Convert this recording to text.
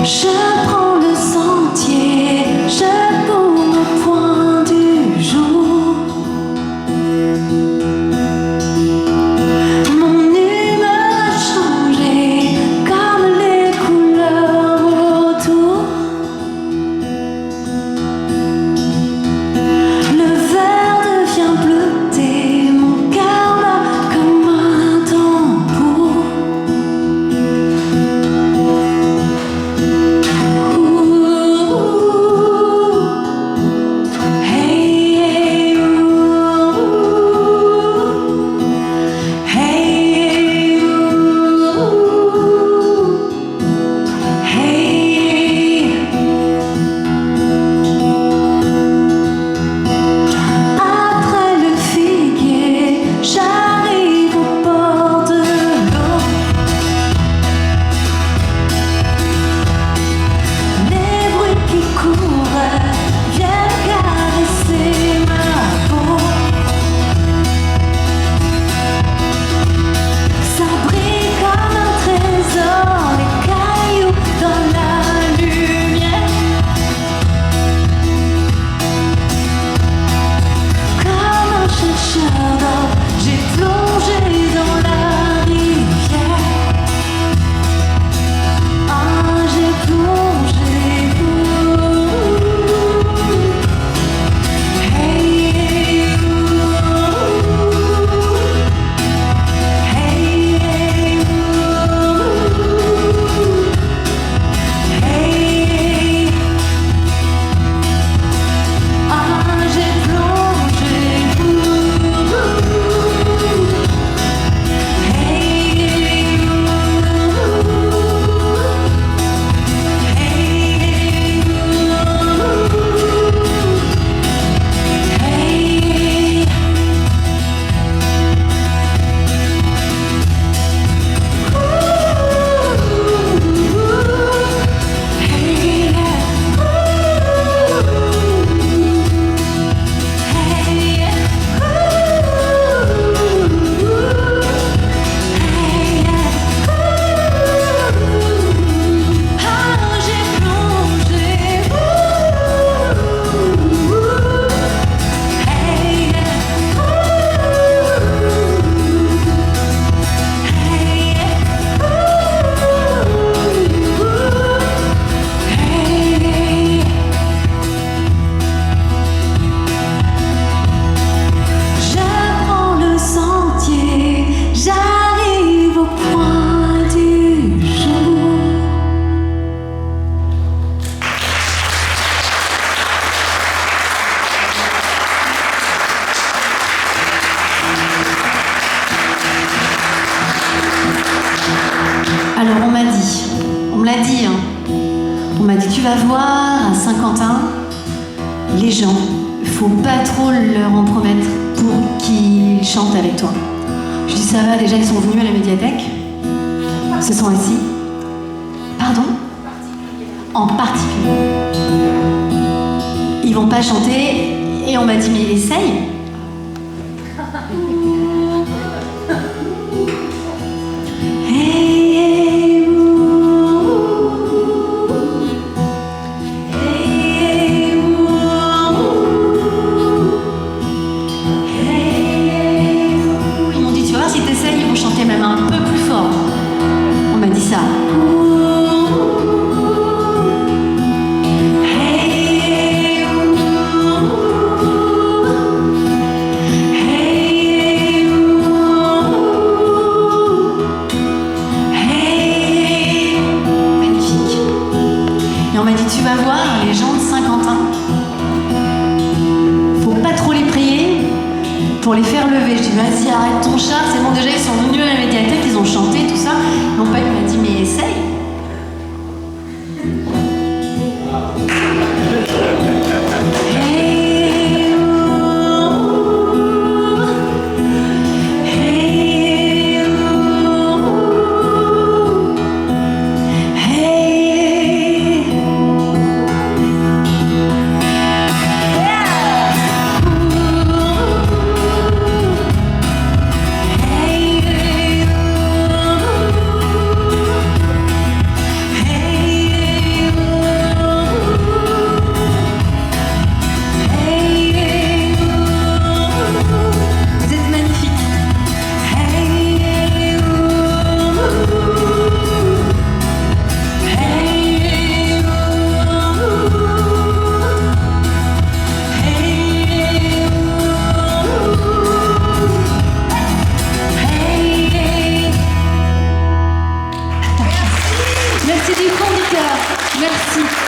Je prends le sentier, je cours au point du jour. Mon humeur a changé comme les couleurs autour. Le verre devient bleuté, mon cœur bat comme un tambour. Après le figuier, j'arrive au bord de l'eau. Les bruits qui courent viennent caresser ma peau. Ça brille comme un trésor, les cailloux dans la lumière. Comme un chercheur d'or, j'ai plongé dans la rivière. Ah, j'ai plongé. Hey, hey, hey, ah, j'ai plongé. Je prends le sentier, j'arrive au point du jour. Alors on me l'a dit, hein. On m'a dit tu vas voir à Saint-Quentin, les gens, faut pas trop leur en promettre pour qu'ils chantent avec toi. Je dis ça va, déjà ils sont venus à la médiathèque, se sont assis. Pardon ? En particulier. Ils vont pas chanter et on m'a dit mais essaye. Hey, ils m'ont dit tu vois si t'essayes ils vont chanter même un peu plus fort. On m'a dit ça. On m'a dit tu vas voir les gens de Saint-Quentin, faut pas trop les prier pour les faire lever. Je dis vas-y arrête ton char, c'est bon déjà ils sont venus à la médiathèque, ils ont chanté tout ça. Mon père m'a dit mais essaye. Merci.